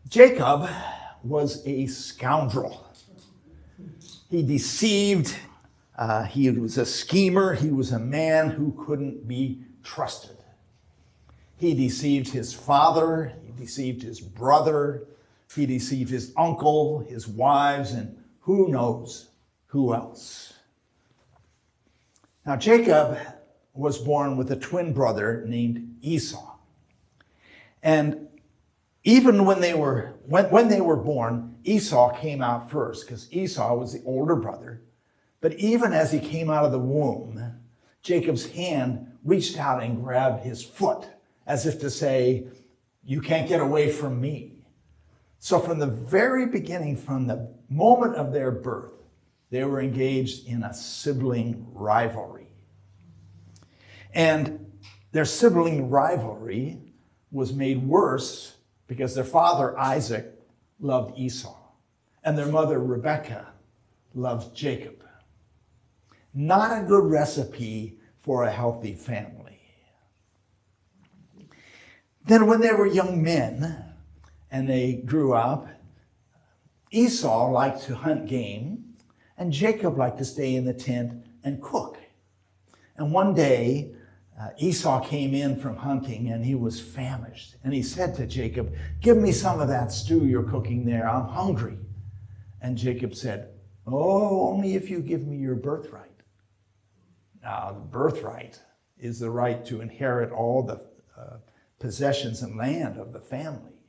Jacob was a scoundrel. He deceived. He was a schemer. He was a man who couldn't be trusted. He deceived his father. He deceived his brother. He deceived his uncle, his wives, and who knows who else. Now, Jacob was born with a twin brother named Esau. And even when they were born, Esau came out first because Esau was the older brother. But even as he came out of the womb, Jacob's hand reached out and grabbed his foot as if to say, "You can't get away from me." So from the very beginning, from the moment of their birth, they were engaged in a sibling rivalry. And their sibling rivalry was made worse because their father, Isaac, loved Esau, and their mother, Rebekah, loved Jacob. Not a good recipe for a healthy family. Then when they were young men and they grew up, Esau liked to hunt game, and Jacob liked to stay in the tent and cook. And one day, Esau came in from hunting and he was famished. And he said to Jacob, "Give me some of that stew you're cooking there. I'm hungry." And Jacob said, "Oh, only if you give me your birthright." Now, the birthright is the right to inherit all the possessions and land of the family.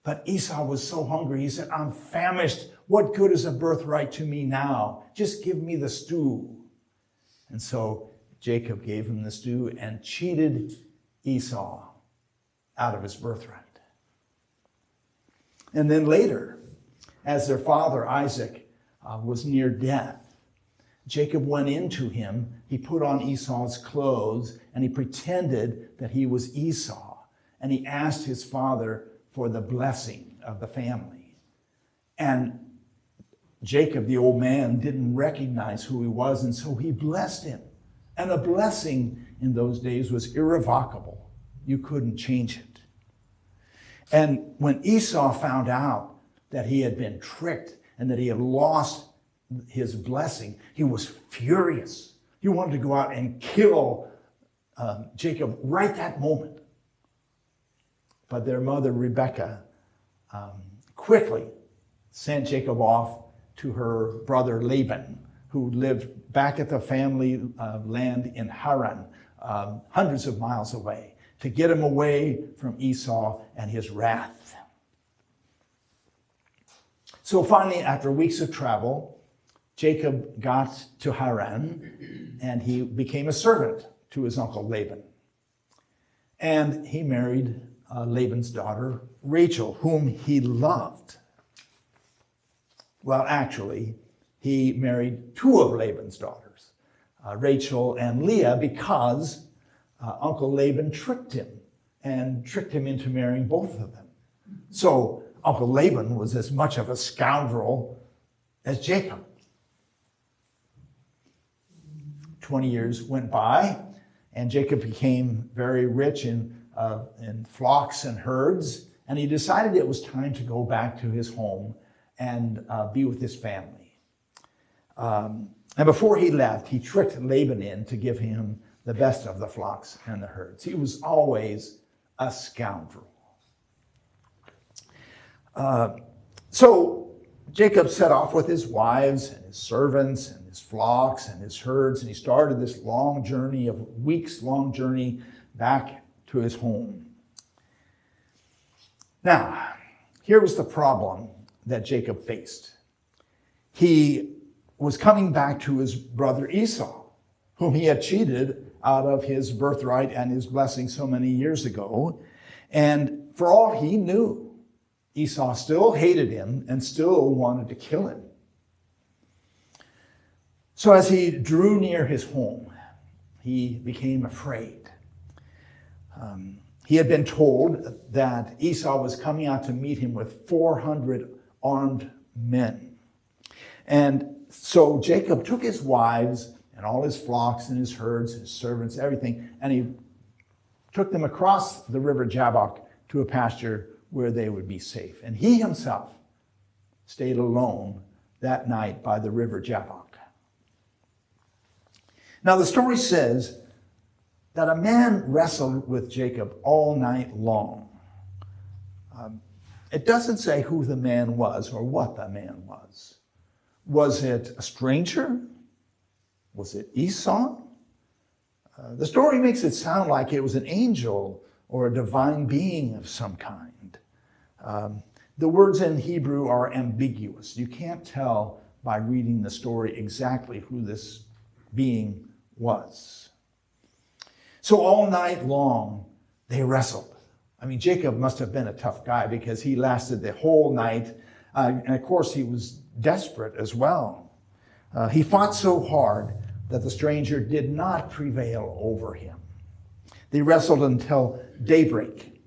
But Esau was so hungry, he said, "I'm famished. What good is a birthright to me now? Just give me the stew." And so Jacob gave him the stew and cheated Esau out of his birthright. And then later, as their father Isaac was near death, Jacob went into him. He put on Esau's clothes and he pretended that he was Esau. And he asked his father for the blessing of the family. And Jacob, the old man, didn't recognize who he was, and so he blessed him. And a blessing in those days was irrevocable. You couldn't change it. And when Esau found out that he had been tricked and that he had lost his blessing, he was furious. He wanted to go out and kill Jacob right that moment. But their mother, Rebekah, quickly sent Jacob off to her brother Laban, who lived back at the family land in Haran, hundreds of miles away, to get him away from Esau and his wrath. So finally, after weeks of travel, Jacob got to Haran, and he became a servant to his uncle Laban. And he married Laban's daughter, Rachel, whom he loved. Well, actually, he married two of Laban's daughters, Rachel and Leah, because Uncle Laban tricked him into marrying both of them. So Uncle Laban was as much of a scoundrel as Jacob. 20 years went by, and Jacob became very rich in flocks and herds, and he decided it was time to go back to his home and be with his family. And before he left, he tricked Laban in to give him the best of the flocks and the herds. He was always a scoundrel. So Jacob set off with his wives and his servants and his flocks and his herds, and he started this long journey, weeks-long journey back to his home. Now, here was the problem that Jacob faced. He was coming back to his brother Esau, whom he had cheated out of his birthright and his blessing so many years ago. And for all he knew, Esau still hated him and still wanted to kill him. So as he drew near his home, he became afraid. He had been told that Esau was coming out to meet him with 400 armed men. And so Jacob took his wives and all his flocks and his herds, his servants, everything, and he took them across the river Jabbok to a pasture where they would be safe. And he himself stayed alone that night by the river Jabbok. Now the story says that a man wrestled with Jacob all night long. It doesn't say who the man was or what the man was. Was it a stranger? Was it Esau? The story makes it sound like it was an angel or a divine being of some kind. The words in Hebrew are ambiguous. You can't tell by reading the story exactly who this being was. So all night long, they wrestled. I mean, Jacob must have been a tough guy because he lasted the whole night. And of course, he was desperate as well. He fought so hard that the stranger did not prevail over him. They wrestled until daybreak.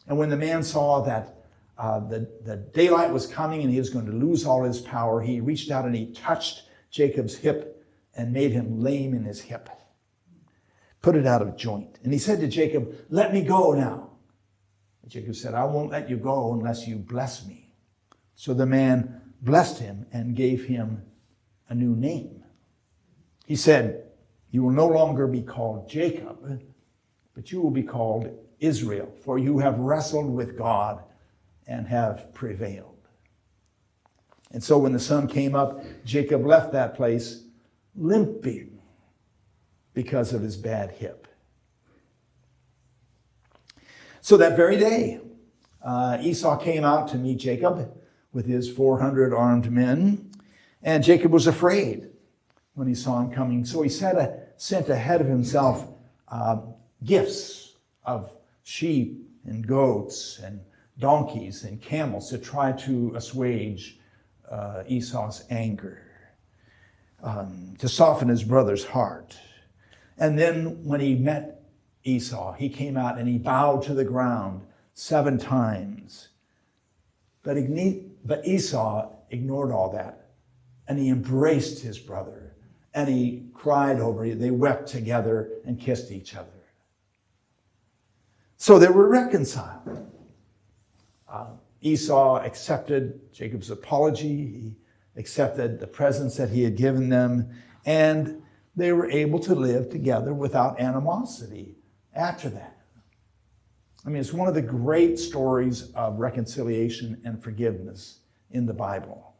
And when the man saw that the daylight was coming and he was going to lose all his power, he reached out and he touched Jacob's hip and made him lame in his hip. Put it out of joint. And he said to Jacob, "Let me go now." And Jacob said, "I won't let you go unless you bless me." So the man blessed him and gave him a new name. He said, "You will no longer be called Jacob, but you will be called Israel, for you have wrestled with God and have prevailed." And so when the sun came up, Jacob left that place limping because of his bad hip. So that very day, Esau came out to meet Jacob with his 400 armed men, and Jacob was afraid when he saw him coming. So he sent ahead of himself gifts of sheep and goats and donkeys and camels to try to assuage Esau's anger, to soften his brother's heart. And then when he met Esau, he came out and he bowed to the ground 7 times. But Esau ignored all that, and he embraced his brother, and he cried over it. They wept together and kissed each other. So they were reconciled. Esau accepted Jacob's apology. He accepted the presents that he had given them, and they were able to live together without animosity after that. I mean, it's one of the great stories of reconciliation and forgiveness in the Bible.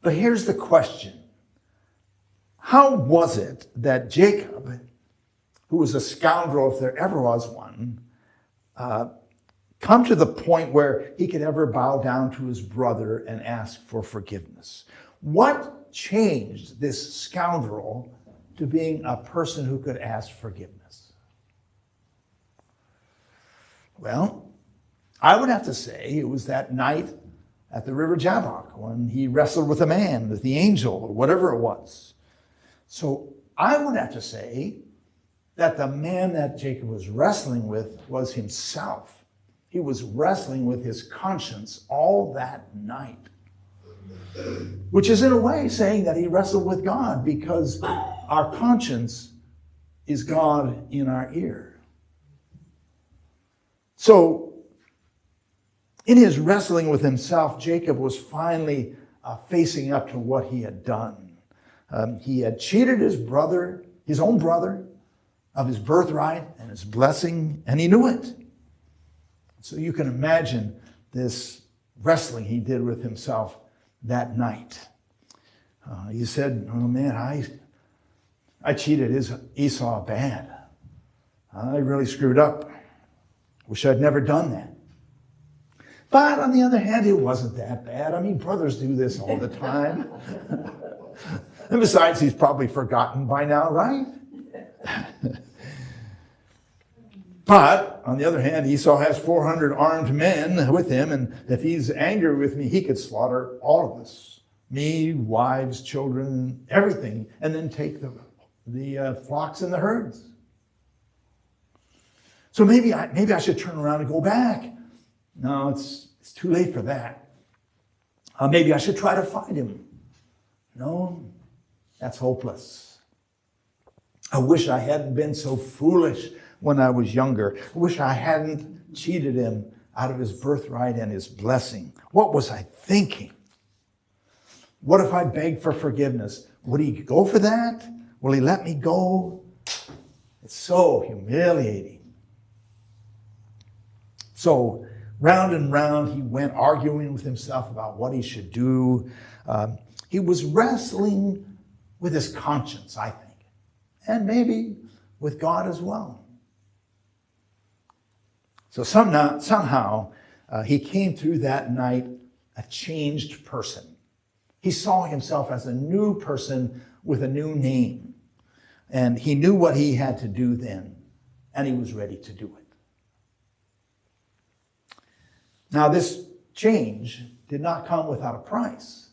But here's the question. How was it that Jacob, who was a scoundrel if there ever was one, come to the point where he could ever bow down to his brother and ask for forgiveness? What changed this scoundrel to being a person who could ask forgiveness? Well, I would have to say it was that night at the river Jabbok when he wrestled with a man, with the angel, or whatever it was. So I would have to say that the man that Jacob was wrestling with was himself. He was wrestling with his conscience all that night, which is in a way saying that he wrestled with God, because our conscience is God in our ear. So in his wrestling with himself, Jacob was finally facing up to what he had done. He had cheated his brother, his own brother, of his birthright and his blessing, and he knew it. So you can imagine this wrestling he did with himself that night. He said, "Oh man, I cheated Esau bad. I really screwed up. Wish I'd never done that." But on the other hand, it wasn't that bad. I mean, brothers do this all the time. And besides, he's probably forgotten by now, right? But on the other hand, Esau has 400 armed men with him, and if he's angry with me, he could slaughter all of us. Me, wives, children, everything, and then take the flocks and the herds. So maybe I should turn around and go back. No, it's too late for that. Maybe I should try to find him. No, that's hopeless. I wish I hadn't been so foolish when I was younger. I wish I hadn't cheated him out of his birthright and his blessing. What was I thinking? What if I begged for forgiveness? Would he go for that? Will he let me go? It's so humiliating. So round and round he went, arguing with himself about what he should do. He was wrestling with his conscience, I think, and maybe with God as well. So somehow he came through that night a changed person. He saw himself as a new person with a new name. And he knew what he had to do then, and he was ready to do it. Now, this change did not come without a price.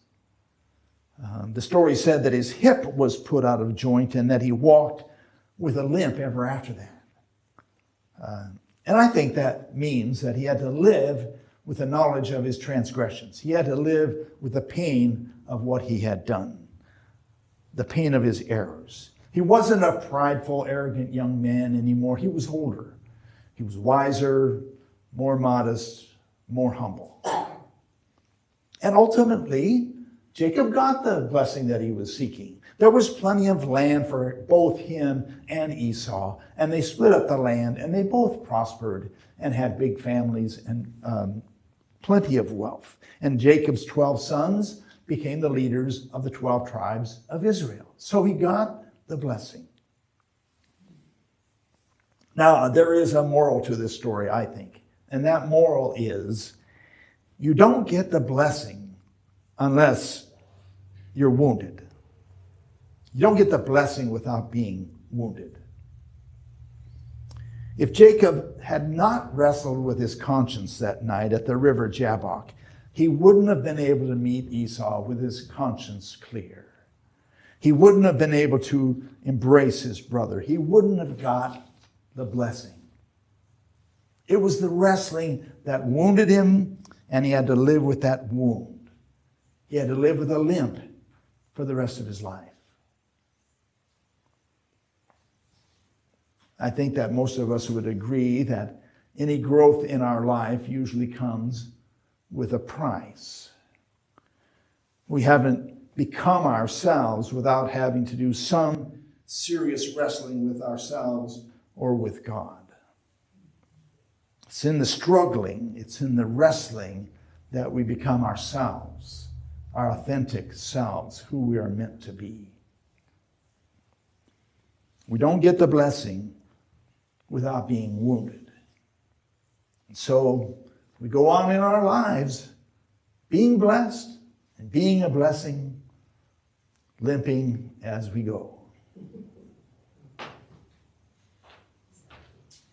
The story said that his hip was put out of joint and that he walked with a limp ever after that. And I think that means that he had to live with the knowledge of his transgressions. He had to live with the pain of what he had done, the pain of his errors. He wasn't a prideful, arrogant young man anymore. He was older. He was wiser, more modest, more humble. And ultimately, Jacob got the blessing that he was seeking. There was plenty of land for both him and Esau, and they split up the land, and they both prospered and had big families and plenty of wealth. And Jacob's 12 sons became the leaders of the 12 tribes of Israel. So he got the blessing. Now, there is a moral to this story, I think. And that moral is, you don't get the blessing unless you're wounded. You don't get the blessing without being wounded. If Jacob had not wrestled with his conscience that night at the river Jabbok, he wouldn't have been able to meet Esau with his conscience clear. He wouldn't have been able to embrace his brother. He wouldn't have got the blessing. It was the wrestling that wounded him, and he had to live with that wound. He had to live with a limp for the rest of his life. I think that most of us would agree that any growth in our life usually comes with a price. We haven't become ourselves without having to do some serious wrestling with ourselves or with God. It's in the struggling, it's in the wrestling that we become ourselves, our authentic selves, who we are meant to be. We don't get the blessing without being wounded. And so we go on in our lives being blessed and being a blessing, limping as we go.